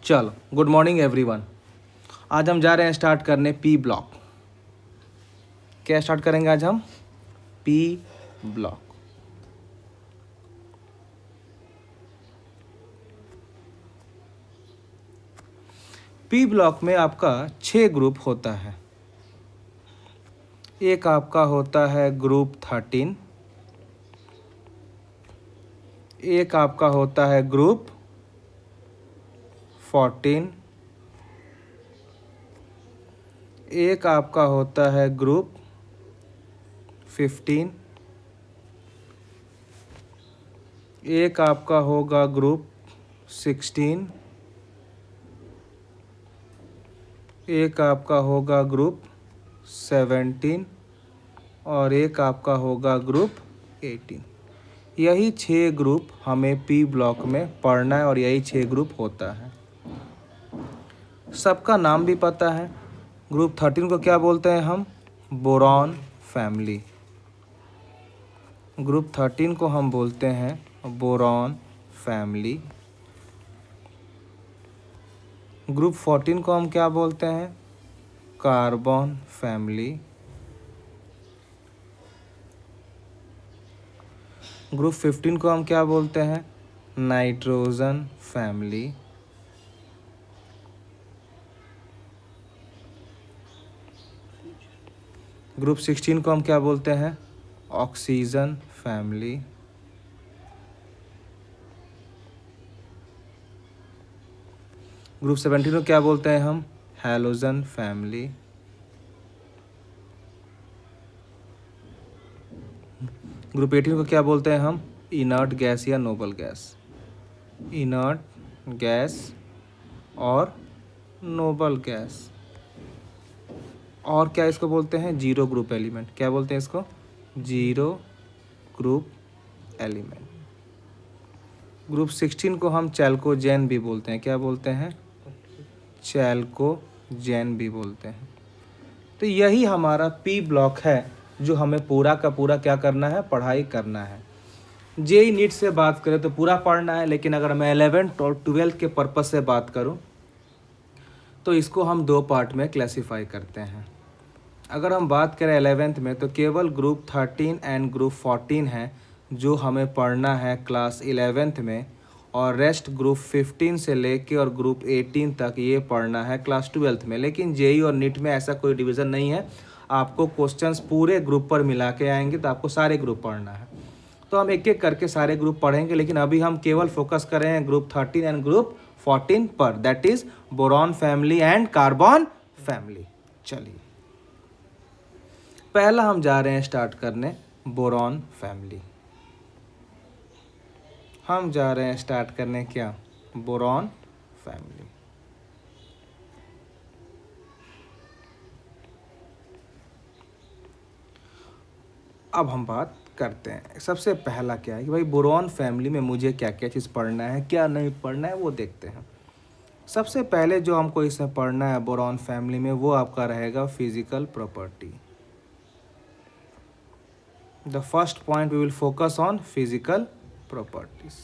चलो, good morning everyone. आज हम जा रहे हैं स्टार्ट करने पी ब्लॉक। क्या स्टार्ट करेंगे आज हम? P block. पी ब्लॉक में आपका 6 ग्रुप होता है। एक आपका होता है ग्रुप 13, एक आपका होता है ग्रुप 14, एक आपका होता है ग्रुप 15, एक आपका होगा ग्रुप 16, एक आपका होगा ग्रुप 17 और एक आपका होगा ग्रुप 18। यही 6 ग्रुप हमें पी ब्लॉक में पढ़ना है और यही 6 ग्रुप होता है। सबका नाम भी पता है। ग्रुप 13 को क्या बोलते हैं हम? Boron family. ग्रुप 13 को हम बोलते हैं बोरॉन फैमिली। ग्रुप 14 को हम क्या बोलते हैं? Carbon family. ग्रुप 15 को हम क्या बोलते हैं? Nitrogen family. ग्रुप 16 को हम क्या बोलते हैं? Oxygen family. ग्रुप 17 को क्या बोलते हैं हम? Halogen family. ग्रुप 18 को क्या बोलते हैं हम? इनर्ट गैस या नोबल गैस। इनर्ट गैस और नोबल गैस। और क्या इसको बोलते हैं? Zero group element. क्या बोलते हैं इसको? Zero group element. ग्रुप 16 को हम चैल्कोजेन भी बोलते हैं। क्या बोलते हैं? चैल्कोजेन भी बोलते हैं। तो यही हमारा पी ब्लॉक है जो हमें पूरा का पूरा क्या करना है? पढ़ाई करना है। जेई नीट से बात करें तो पूरा पढ़ना है, लेकिन अगर मैं 11th और 12th के पर्पस से बात करूं तो इसको हम 2 पार्ट में क्लासीफाई करते हैं। अगर हम बात करें 11th में तो केवल ग्रुप 13 एंड ग्रुप 14 है जो हमें पढ़ना है क्लास 11th में, और रेस्ट ग्रुप 15 से लेके और ग्रुप 18 तक ये पढ़ना है क्लास 12th में। लेकिन जेई और नीट में ऐसा कोई डिवीज़न नहीं है। आपको क्वेश्चंस पूरे ग्रुप पर मिला के आएंगे तो आपको सारे ग्रुप पढ़ना है। तो हम एक एक करके सारे ग्रुप पढ़ेंगे, लेकिन अभी हम केवल फोकस कर रहे हैं ग्रुप 13 एंड ग्रुप 14 पर, that is boron family and carbon family. चलिए, पहला हम जा रहे हैं स्टार्ट करने बोरॉन फैमिली। हम जा रहे हैं स्टार्ट करने क्या? Boron family. अब हम बात करते हैं सबसे पहला क्या है कि भाई बोरॉन फैमिली में मुझे क्या क्या चीज़ पढ़ना है, क्या नहीं पढ़ना है, वो देखते हैं। सबसे पहले जो हमको इसमें पढ़ना है बोरॉन फैमिली में वो आपका रहेगा physical property. The first point we will focus on physical properties.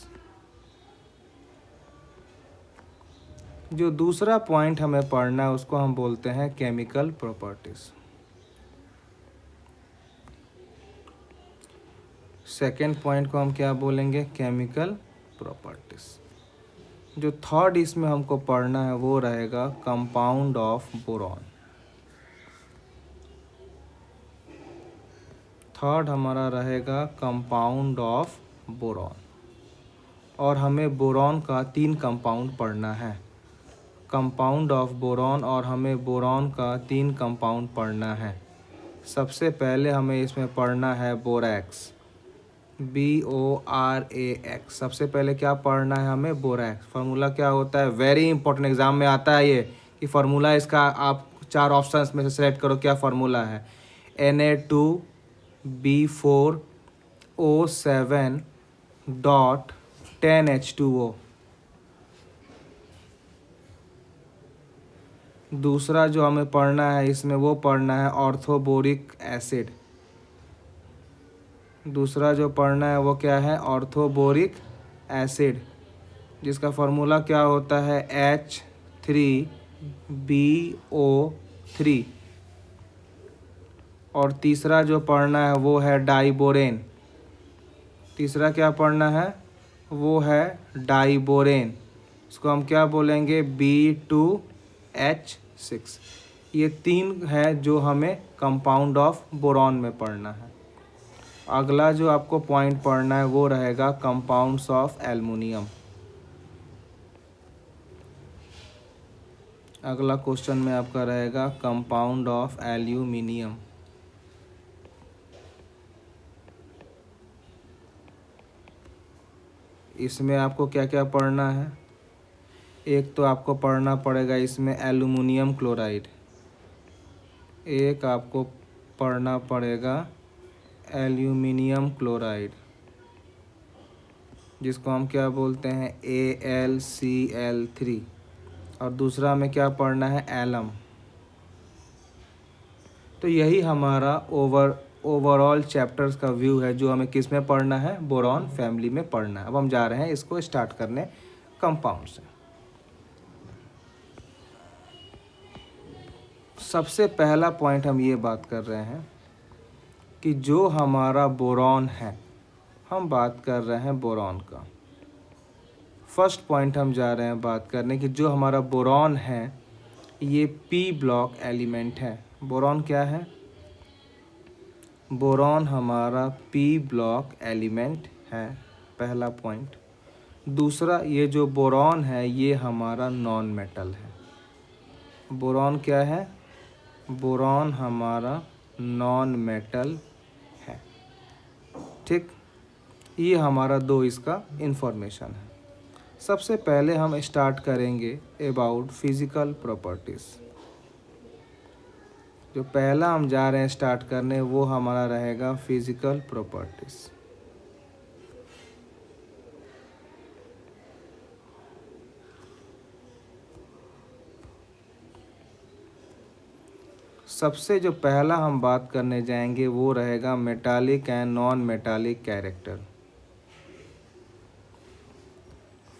जो दूसरा पॉइंट हमें पढ़ना है उसको हम बोलते हैं केमिकल प्रॉपर्टीज। सेकेंड पॉइंट को हम क्या बोलेंगे? Chemical properties. जो थर्ड इसमें हमको पढ़ना है वो रहेगा कंपाउंड ऑफ बोरॉन। थर्ड हमारा रहेगा कंपाउंड ऑफ बोरॉन। और हमें बोरॉन का 3 कंपाउंड पढ़ना है। कंपाउंड ऑफ बोरॉन और हमें बोरॉन का 3 कंपाउंड पढ़ना है। सबसे पहले हमें इसमें पढ़ना है बोरैक्स, BORAX। सबसे पहले क्या पढ़ना है हमें? बोरैक्स। फार्मूला क्या होता है? वेरी इंपॉर्टेंट, एग्जाम में आता है ये कि फार्मूला इसका आप 4 ऑप्शंस में से सेलेक्ट करो क्या फार्मूला है। Na2B4O7.10H2O। दूसरा जो हमें पढ़ना है इसमें वो पढ़ना है ऑर्थोबोरिक एसिड। दूसरा जो पढ़ना है वो क्या है? Orthoboric acid. जिसका फार्मूला क्या होता है H3BO3। और तीसरा जो पढ़ना है वो है डाइबोरेन। तीसरा क्या पढ़ना है वो है डाइबोरेन। इसको हम क्या बोलेंगे B2H6। ये 3 है जो हमें कंपाउंड ऑफ बोरॉन में पढ़ना है। अगला जो आपको पॉइंट पढ़ना है वो रहेगा कंपाउंड्स ऑफ एल्युमिनियम। अगला क्वेश्चन में आपका रहेगा कंपाउंड ऑफ एल्यूमिनियम। इसमें आपको क्या क्या पढ़ना है, एक तो आपको पढ़ना पड़ेगा इसमें एल्युमिनियम क्लोराइड, एक आपको पढ़ना पड़ेगा एल्यूमिनियम क्लोराइड जिसको हम क्या बोलते हैं AlCl3, और दूसरा में क्या पढ़ना है एलम। तो यही हमारा ओवरऑल चैप्टर्स का व्यू है जो हमें किस में पढ़ना है, बोरॉन फैमिली में पढ़ना है। अब हम जा रहे हैं इसको स्टार्ट करने कंपाउंड से। सबसे पहला पॉइंट हम ये बात कर रहे हैं कि जो हमारा बोरॉन है, हम बात कर रहे हैं बोरॉन का। फर्स्ट पॉइंट हम जा रहे हैं बात करने कि जो हमारा बोरॉन है ये P ब्लॉक एलिमेंट है। बोरॉन क्या है, बोरॉन हमारा P ब्लॉक एलिमेंट है, पहला पॉइंट। दूसरा, ये जो बोरॉन है ये हमारा नॉन मेटल है। बोरॉन क्या है, बोरॉन हमारा नॉन मेटल है। ठीक, ये हमारा दो इसका इंफॉर्मेशन है। सबसे पहले हम स्टार्ट करेंगे अबाउट फिजिकल प्रॉपर्टीज़। जो पहला हम जा रहे हैं स्टार्ट करने वो हमारा रहेगा फिजिकल प्रॉपर्टीज़। सबसे जो पहला हम बात करने जाएंगे वो रहेगा metallic and non metallic character.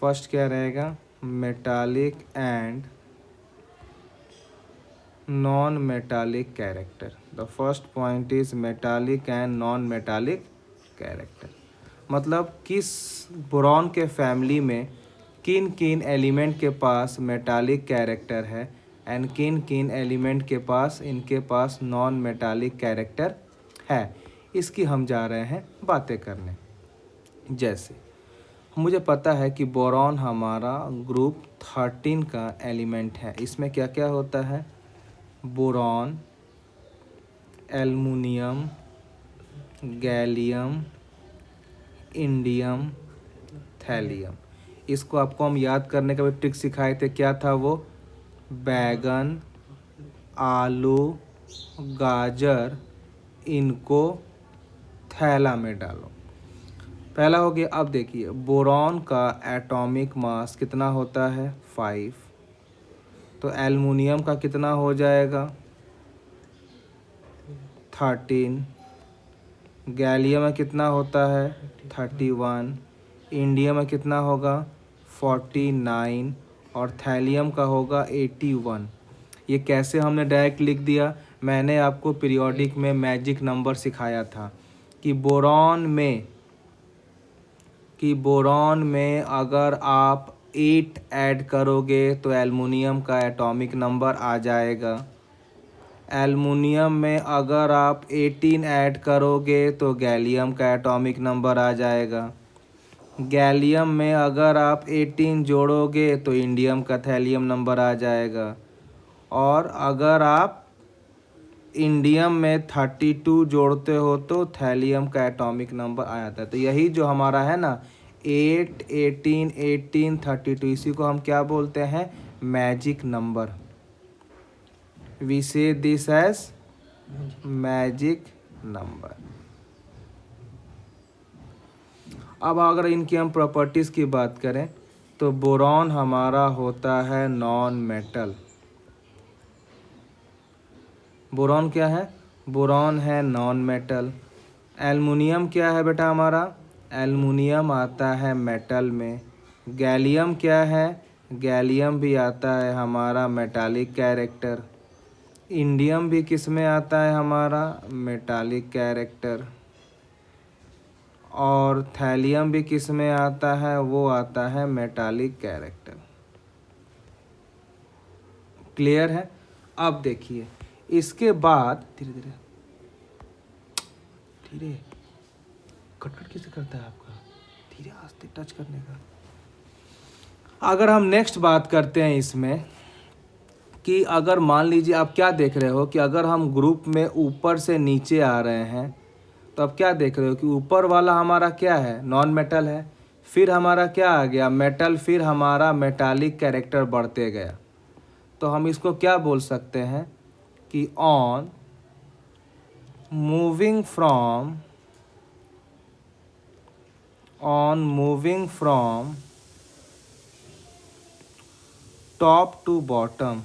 First क्या रहेगा, metallic and non metallic character. The first point is metallic and non metallic character. मतलब किस बोरॉन के फैमिली में किन किन एलिमेंट के पास मेटालिक कैरेक्टर है एंड किन किन एलिमेंट के पास इनके पास नॉन मेटालिक कैरेक्टर है, इसकी हम जा रहे हैं बातें करने। जैसे मुझे पता है कि बोरॉन हमारा ग्रुप 13 का एलिमेंट है। इसमें क्या क्या होता है, boron, aluminium, gallium, indium, thallium. इसको आपको हम याद करने का भी ट्रिक सिखाए थे, क्या था वो, बैगन, आलू, गाजर, इनको थैला में डालो। पहला हो गया। अब देखिए बोरॉन का एटॉमिक मास कितना होता है 5, तो एल्युमिनियम का कितना हो जाएगा 13, गैलियम में कितना होता है 31, इंडियम में कितना होगा 49 और थैलियम का होगा 81। ये कैसे हमने डायरेक्ट लिख दिया, मैंने आपको पीरियोडिक में मैजिक नंबर सिखाया था कि बोरॉन में अगर आप 8 ऐड करोगे तो एल्युमिनियम का एटॉमिक नंबर आ जाएगा। एल्युमिनियम में अगर आप 18 ऐड करोगे तो गैलियम का एटॉमिक नंबर आ जाएगा। गैलियम में अगर आप 18 जोड़ोगे तो इंडियम का थैलियम नंबर आ जाएगा। और अगर आप इंडियम में 32 जोड़ते हो तो थैलियम का एटॉमिक नंबर आ जाता है। तो यही जो हमारा है ना 8, 18, 18, 32, इसी को हम क्या बोलते हैं, मैजिक नंबर। वी से दिस एज मैजिक नंबर। अब अगर इनकी हम प्रॉपर्टीज़ की बात करें तो बोरॉन हमारा होता है नॉन मेटल। बोरॉन क्या है, बोरॉन है नॉन मेटल। एल्युमिनियम क्या है बेटा हमारा, एल्युमिनियम आता है मेटल में। गैलियम क्या है, गैलियम भी आता है हमारा मेटालिक कैरेक्टर। इंडियम भी किस में आता है हमारा, मेटालिक कैरेक्टर। और थैलियम भी किस में आता है, वो आता है मेटालिक कैरेक्टर। क्लियर है। अब देखिए इसके बाद धीरे धीरे धीरे कटकट कैसे करता है आपका, धीरे आस्ते टच करने का। अगर हम नेक्स्ट बात करते हैं इसमें कि अगर मान लीजिए आप क्या देख रहे हो कि अगर हम ग्रुप में ऊपर से नीचे आ रहे हैं तो आप क्या देख रहे हो कि ऊपर वाला हमारा क्या है, नॉन मेटल है, फिर हमारा क्या आ गया, मेटल, फिर हमारा मेटालिक कैरेक्टर बढ़ते गया। तो हम इसको क्या बोल सकते हैं कि on moving from top to bottom,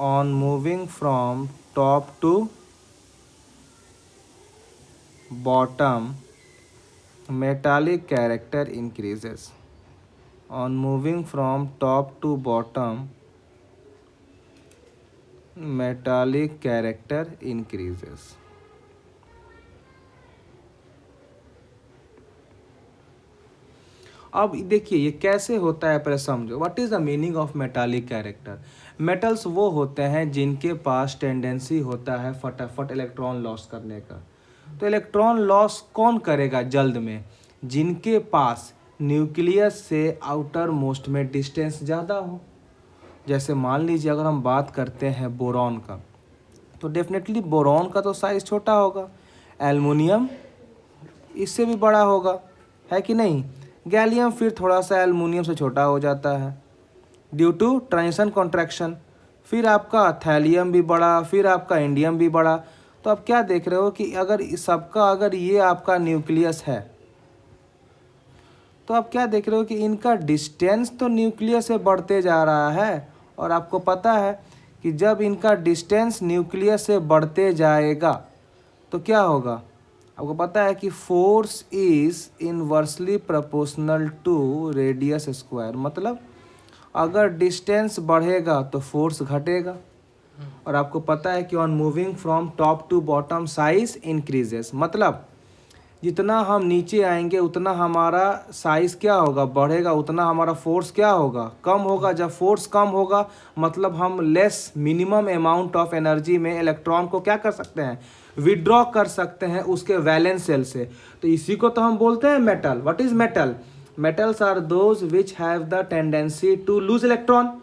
on moving from top to bottom, metallic character increases. On moving from top to bottom, metallic character increases. अब देखिए ये कैसे होता है, पहले समझो what is the meaning of metallic character. Metals वो होते हैं जिनके पास टेंडेंसी होता है फटाफट इलेक्ट्रॉन लॉस करने का। तो इलेक्ट्रॉन लॉस कौन करेगा जल्द में, जिनके पास न्यूक्लियस से आउटर मोस्ट में डिस्टेंस ज़्यादा हो। जैसे मान लीजिए अगर हम बात करते हैं बोरॉन का, तो डेफिनेटली बोरॉन का तो साइज़ छोटा होगा, एल्युमिनियम इससे भी बड़ा होगा, है कि नहीं। गैलियम फिर थोड़ा सा एल्युमिनियम से छोटा हो जाता है ड्यू टू ट्रांजिशन कॉन्ट्रैक्शन। फिर आपका थैलियम भी बड़ा, फिर आपका इंडियम भी बड़ा। तो आप क्या देख रहे हो कि अगर सबका अगर ये आपका न्यूक्लियस है तो आप क्या देख रहे हो कि इनका डिस्टेंस तो न्यूक्लियस से बढ़ते जा रहा है। और आपको पता है कि जब इनका डिस्टेंस न्यूक्लियस से बढ़ते जाएगा तो क्या होगा, आपको पता है कि force is inversely proportional to radius square. मतलब अगर डिस्टेंस बढ़ेगा तो फोर्स घटेगा। और आपको पता है कि on moving from top to bottom size increases, मतलब जितना हम नीचे आएंगे उतना हमारा साइज क्या होगा, बढ़ेगा, उतना हमारा फोर्स क्या होगा, कम होगा। जब फोर्स कम होगा मतलब हम less minimum amount of energy में इलेक्ट्रॉन को क्या कर सकते हैं, विड्रॉ कर सकते हैं उसके वैलेंस सेल से। तो इसी को तो हम बोलते हैं metal. What is metal, metals are those which have the tendency to lose electron.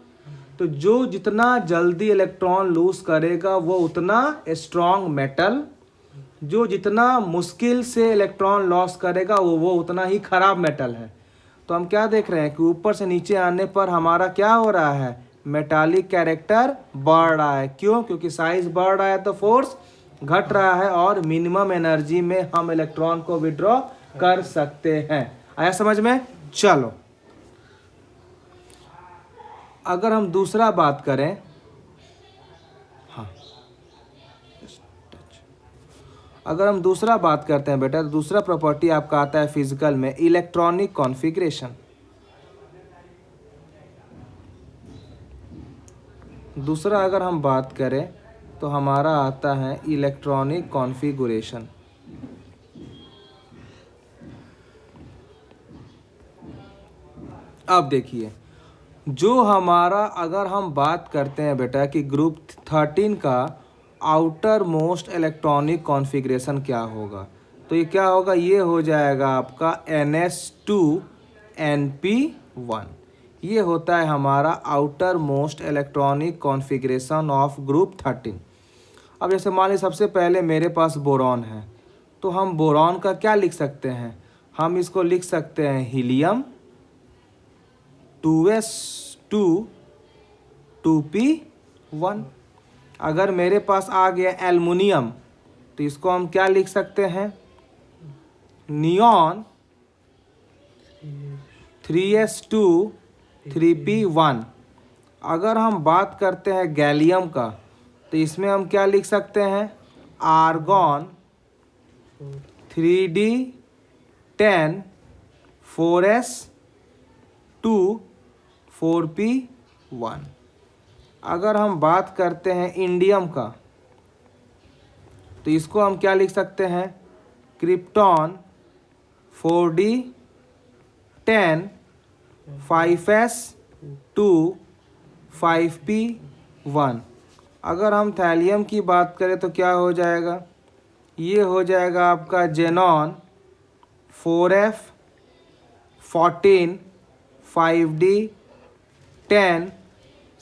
तो जो जितना जल्दी इलेक्ट्रॉन लूज करेगा वो उतना स्ट्रॉन्ग मेटल, जो जितना मुश्किल से इलेक्ट्रॉन लॉस करेगा वो उतना ही खराब मेटल है। तो हम क्या देख रहे हैं कि ऊपर से नीचे आने पर हमारा क्या हो रहा है, मेटालिक कैरेक्टर बढ़ रहा है। क्यों, क्योंकि साइज बढ़ रहा है तो फोर्स घट रहा है और मिनिमम एनर्जी में हम इलेक्ट्रॉन को विड्रॉ कर सकते हैं। आया समझ में। चलो अगर हम दूसरा बात करें, हाँ अगर हम दूसरा बात करते हैं बेटा, तो दूसरा प्रॉपर्टी आपका आता है फिजिकल में इलेक्ट्रॉनिक कॉन्फ़िगरेशन। दूसरा अगर हम बात करें तो हमारा आता है इलेक्ट्रॉनिक कॉन्फ़िगरेशन। अब देखिए जो हमारा, अगर हम बात करते हैं बेटा कि ग्रुप 13 का आउटर मोस्ट इलेक्ट्रॉनिक कॉन्फ़िगरेशन क्या होगा, तो ये क्या होगा, ये हो जाएगा आपका NS2Np1। ये होता है हमारा outer most electronic configuration of group 13। अब जैसे मान लीजिए सबसे पहले मेरे पास बोरॉन है, तो हम बोरॉन का क्या लिख सकते हैं, हम इसको लिख सकते हैं हीलियम 2s2 2p1। अगर मेरे पास आ गया एल्युमिनियम तो इसको हम क्या लिख सकते हैं, नियॉन 3s2 3p1। अगर हम बात करते हैं गैलियम का तो इसमें हम क्या लिख सकते हैं, आर्गॉन 3d10 4s 4p1। अगर हम बात करते हैं इंडियम का, तो इसको हम क्या लिख सकते हैं, क्रिप्टॉन 4d10 5s2 5p1। अगर हम थैलियम की बात करें तो क्या हो जाएगा, ये हो जाएगा आपका xenon 4f 14 5d10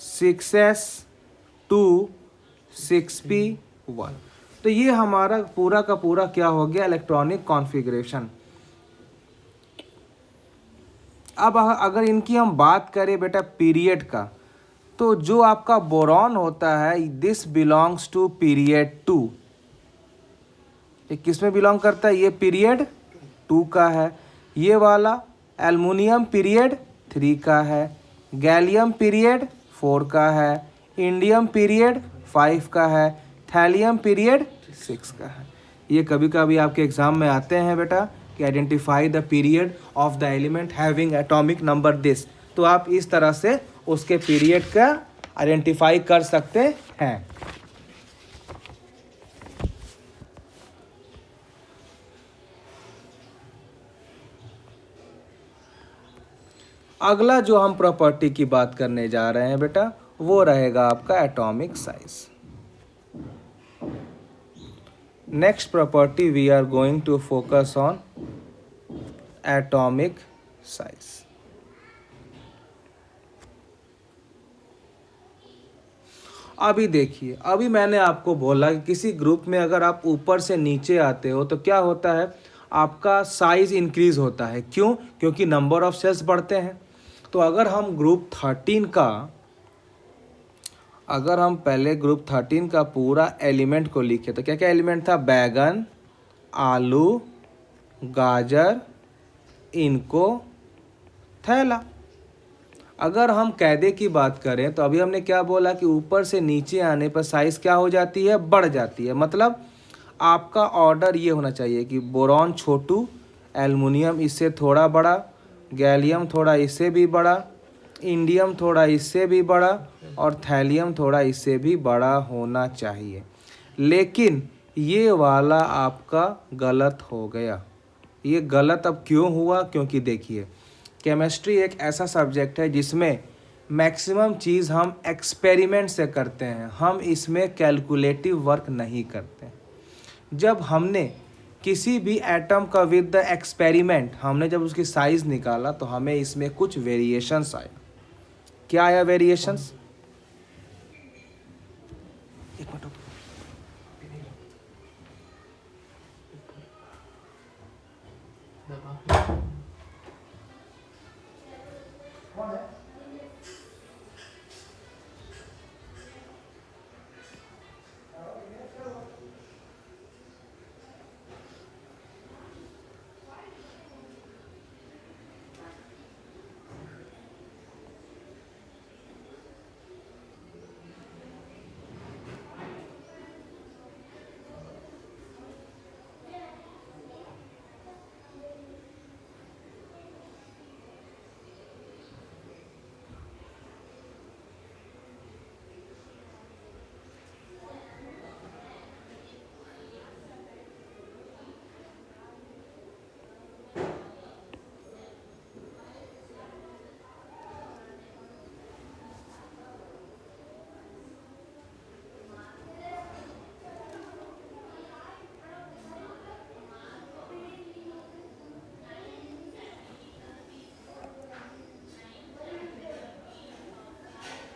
6s2 6p1। तो ये हमारा पूरा का पूरा क्या हो गया, इलेक्ट्रॉनिक कॉन्फ़िगरेशन। अब अगर इनकी हम बात करें बेटा पीरियड का, तो जो आपका बोरॉन होता है, दिस बिलोंग्स टू पीरियड 2। ये किस में बिलोंग करता है, ये पीरियड 2 का है। ये वाला एल्युमिनियम पीरियड 3 का है, गैलियम पीरियड 4 का है, इंडियम पीरियड 5 का है, थैलियम पीरियड 6 का है। ये कभी कभी आपके एग्जाम में आते हैं बेटा कि identify the period of the element having atomic number this. तो आप इस तरह से उसके पीरियड का आइडेंटिफाई कर सकते हैं। अगला जो हम प्रॉपर्टी की बात करने जा रहे हैं बेटा, वो रहेगा आपका atomic size. Next property we are going to focus on atomic size. अभी देखिए, अभी मैंने आपको बोला कि किसी ग्रुप में अगर आप ऊपर से नीचे आते हो तो क्या होता है, आपका साइज इंक्रीज होता है। क्यों? क्योंकि नंबर ऑफ सेल्स बढ़ते हैं। तो अगर हम ग्रुप 13 का, अगर हम पहले ग्रुप 13 का पूरा एलिमेंट को लिखे तो क्या क्या एलिमेंट था, बैगन, आलू, गाजर, इनको, थैला। अगर हम कैदे की बात करें तो अभी हमने क्या बोला कि ऊपर से नीचे आने पर साइज़ क्या हो जाती है, बढ़ जाती है। मतलब आपका ऑर्डर ये होना चाहिए कि बोरॉन छोटू, एल्युमिनियम इससे थोड़ा बड़ा, गैलियम थोड़ा इससे भी बड़ा, इंडियम थोड़ा इससे भी बड़ा, और थैलियम थोड़ा इससे भी बड़ा होना चाहिए। लेकिन ये वाला आपका गलत हो गया। ये गलत अब क्यों हुआ? क्योंकि देखिए, केमिस्ट्री एक ऐसा सब्जेक्ट है जिसमें मैक्सिमम चीज़ हम एक्सपेरिमेंट से करते हैं, हम इसमें कैलकुलेटिव वर्क नहीं करते। जब हमने किसी भी एटम का विद द एक्सपेरिमेंट हमने जब उसकी साइज़ निकाला तो हमें इसमें कुछ वेरिएशंस आए। क्या आया वेरिएशंस? एक मिनट रुको। कौन है?